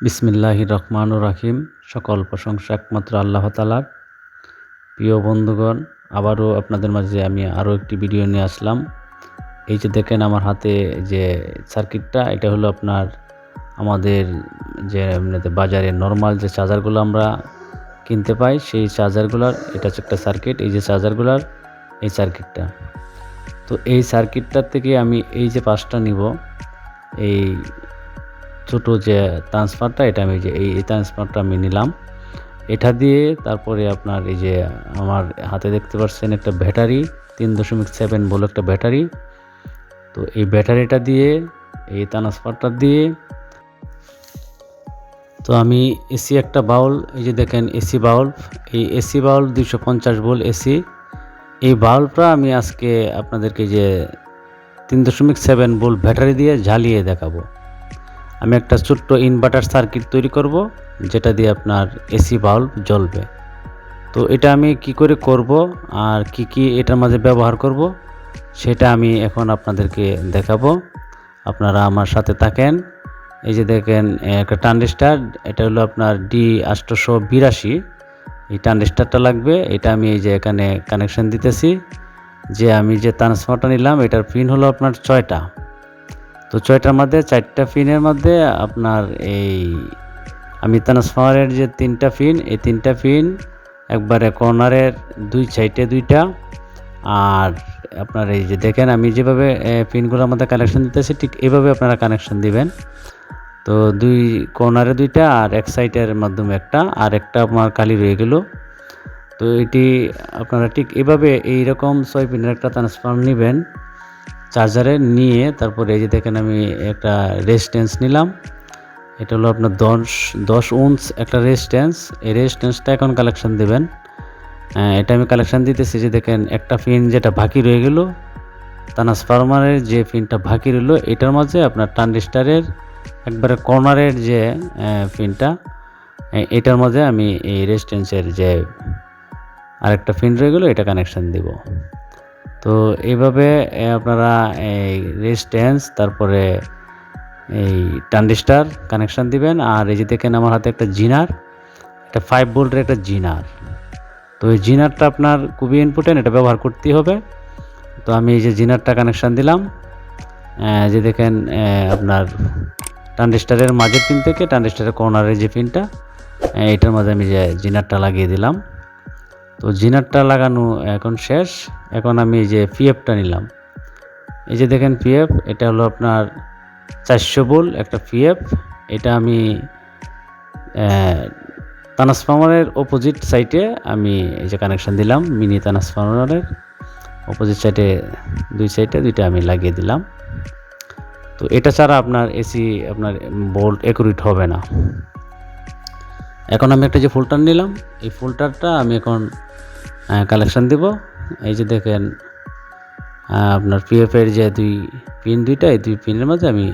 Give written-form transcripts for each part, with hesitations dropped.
বিসমিল্লাহির রহমানুর রহিম। সকল প্রশংসা একমাত্র আল্লাহ তাআলার। প্রিয় বন্ধুগণ, আবারও আপনাদের মাঝে আমি আরও একটি ভিডিও নিয়ে আসলাম। এই যে দেখেন আমার হাতে যে সার্কিটটা, এটা হলো আপনার আমাদের যে এমনিতে বাজারে নর্মাল যে চার্জারগুলো আমরা কিনতে পাই, সেই চার্জারগুলোর এটা হচ্ছে একটা সার্কিট। এই যে চার্জারগুলোর এই সার্কিটটা, তো এই সার্কিটটার থেকে আমি এই যে পাশটা নিব, এই ছোটো যে ট্রান্সফারটা, এটা আমি যে এই ট্রান্সফারটা আমি নিলাম। এটা দিয়ে তারপরে আপনার এই যে আমার হাতে দেখতে পাচ্ছেন একটা ব্যাটারি, 3.7 ভোল্ট একটা ব্যাটারি। তো এই ব্যাটারিটা দিয়ে এই ট্রান্সফারটা দিয়ে তো আমি এসি একটা বাউল, এই যে দেখেন এসি বাল্ব, এই এসি বাল্ব 250 ভোল্ট এসি, এই বাল্বটা আমি আজকে আপনাদেরকে যে 3.7 ভোল্ট ব্যাটারি দিয়ে জ্বালিয়ে দেখাবো। আমি একটা ছোট্ট ইনভার্টার সার্কিট তৈরি করব, যেটা দিয়ে আপনার এসি বাল্ব জ্বলবে। তো এটা আমি কি করে করব আর কি এটার মাঝে ব্যবহার করব, সেটা আমি এখন আপনাদেরকে দেখাবো। আপনারা আমার সাথে থাকেন। এই যে দেখেন একটা ট্রানজিস্টার, এটা হলো আপনার D882। এই ট্রানজিস্টারটা লাগবে। এটা আমি এই যে এখানে কানেকশন দিতেছি। যে আমি যে ট্রান্সফরমারটা নিলাম, এটার পিন হলো আপনার 6টা। তো 6টার মধ্যে 4টা পিনের মধ্যে আপনার এই আমি ট্রান্সফরমারের যে 3টা পিন, এই 3টা পিন একবারে কর্নারের 2 সাইডে 2টা। আর আপনার এই যে দেখেন আমি যেভাবে পিনগুলোর মধ্যে কানেকশন দিতেছি, ঠিক এইভাবে আপনারা কানেকশন দিবেন। তো 2 কর্নারে 2টা আর এক সাইডের মাধ্যমে একটা, আর একটা আপনার খালি রয়ে গেল। তো এটি আপনারা ঠিক এভাবে এইরকম 6 পিনের একটা ট্রান্সফরমার নেবেন, চার্জারে নিয়ে তারপরে এই যে দেখেন আমি একটা রেজিস্ট্যান্স নিলাম। এটা হলো আপনার 10 ওহমস একটা রেজিস্ট্যান্স। এই রেজিস্ট্যান্সটা এখন কালেকশন দেবেন। এটা আমি কালেকশন দিতেছি। যে দেখেন একটা পিন যেটা বাকি রয়ে গেল, ট্রান্সফরমারের যে পিনটা বাকি রইল, এটার মাঝে আপনার ট্রানজিস্টারের একবারে কর্নারের যে পিনটা, এটার মাঝে আমি এই রেজিস্ট্যান্সের যে আরেকটা পিন রয়ে গেল, এটা কানেকশন দিব। তো এইভাবে আপনারা এই রেজিস্ট্যান্স তারপরে এই ট্রানজিস্টার কানেকশন দিবেন। আর এই যে দেখেন আমার হাতে একটা জিনার, এটা 5 ভোল্টের একটা জিনার। তো এই জিনারটা আপনার খুবই ইম্পর্টেন্ট, এটা ব্যবহার করতেই হবে। তো আমি এই যে জিনারটা কানেকশন দিলাম। যে দেখেন আপনার ট্রানজিস্টারের মাঝের পিন থেকে ট্রানজিস্টারের কর্নারের যে পিনটা, এটার মাঝে আমি যে জিনারটা লাগিয়ে দিলাম। তো জিনারটা লাগানো এখন শেষ। এখন আমি এই যে পিএফটা নিলাম। এই যে দেখেন পিএফ, এটা হলো আপনার 400 ভোল্ট একটা পিএফ। এটা আমি ট্রান্সফরমারের অপোজিট সাইডে আমি এই যে কানেকশন দিলাম। মিনি ট্রান্সফরমারের অপোজিট সাইডে 2 সাইডে 2টা আমি লাগিয়ে দিলাম। তো এটা ছাড়া আপনার এসি আপনার ভোল্ট অ্যাকুরেট হবে না। এখন আমি একটা যে ফিল্টার নিলাম, এই ফিল্টারটা আমি এখন কালেকশন দিব। এই যে দেখেন আপনার পিএফের যে 2 পিন, 2টা, এই 2 পিনের মাঝে আমি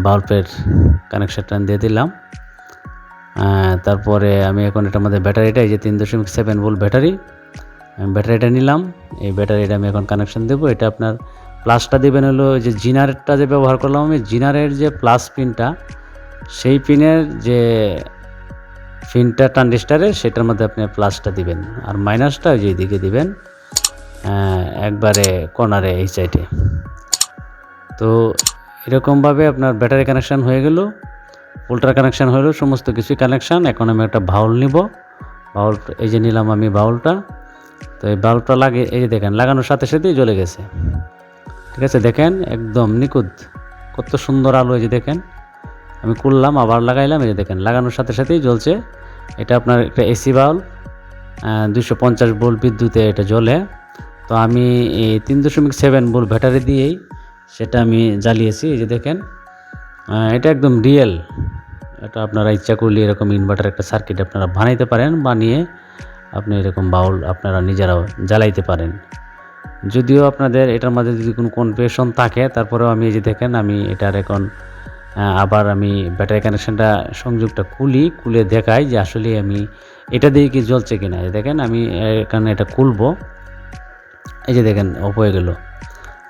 বাল্বের কানেকশনটা দিয়ে দিলাম। তারপরে আমি এখন এটার মধ্যে ব্যাটারিটা, এই যে 3.7 ভোল্ট ব্যাটারিটা নিলাম। এই ব্যাটারিটা আমি এখন কানেকশন দেবো। এটা আপনার প্লাসটা দেবেন হলো যে জিনারটা যে ব্যবহার করলাম আমি, জিনারের যে প্লাস পিনটা, সেই পিনের যে পিনটা ট্রানজিস্টারের, সেটার মধ্যে আপনি প্লাসটা দিবেন। আর মাইনাসটা ওই যে এইদিকে দিবেন, একবারে কর্নারে এই সাইডে। তো এরকমভাবে আপনার ব্যাটারি কানেকশান হয়ে গেল, ফিল্টার কানেকশান হলো, সমস্ত কিছুই কানেকশান। এখন আমি একটা বাউল নিব। বাউল এই যে নিলাম আমি বাউলটা। তো এই বাল্বটা লাগে, এই যে দেখেন লাগানোর সাথে সাথেই জ্বলে গেছে। ঠিক আছে, দেখেন একদম নিখুঁত, কত সুন্দর আলো। এই যে দেখেন আমি করলাম, আবার লাগাইলাম, এই যে দেখেন লাগানোর সাথে সাথেই জ্বলছে। এটা আপনার একটা এসি বাল্ব, 250 ভোল্ট বিদ্যুতে এটা জ্বলে। তো আমি এই 3.7 ভোল্ট ব্যাটারি দিয়েই সেটা আমি জ্বালিয়েছি। এই যে দেখেন এটা একদম রিয়েল। এটা আপনারা ইচ্ছা করলে এরকম ইনভার্টার একটা সার্কিট আপনারা বানাইতে পারেন, বানিয়ে আপনি এরকম বাউল আপনারা নিজেরাও জ্বালাইতে পারেন। যদিও আপনাদের এটার মধ্যে যদি কোনো কনফিউশন থাকে, তারপরেও আমি এই যে দেখেন আমি এটার এখন আবার আমি ব্যাটারি কানেকশানটা সংযোগটা খুলে দেখাই যে আসলে আমি এটা দিয়ে কি জ্বলছে কিনা। দেখেন আমি এখানে এটা খুলবো, এই যে দেখেন অফ হয়ে গেল।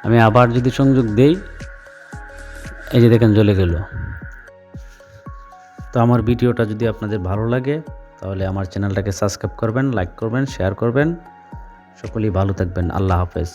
আমি আবার যদি সংযোগ দেই, এই যে দেখেন জ্বলে গেল। তো আমার ভিডিওটা যদি আপনাদের ভালো লাগে তাহলে আমার চ্যানেলটাকে সাবস্ক্রাইব করবেন, লাইক করবেন, শেয়ার করবেন। সকলেই ভালো থাকবেন। আল্লাহ হাফেজ।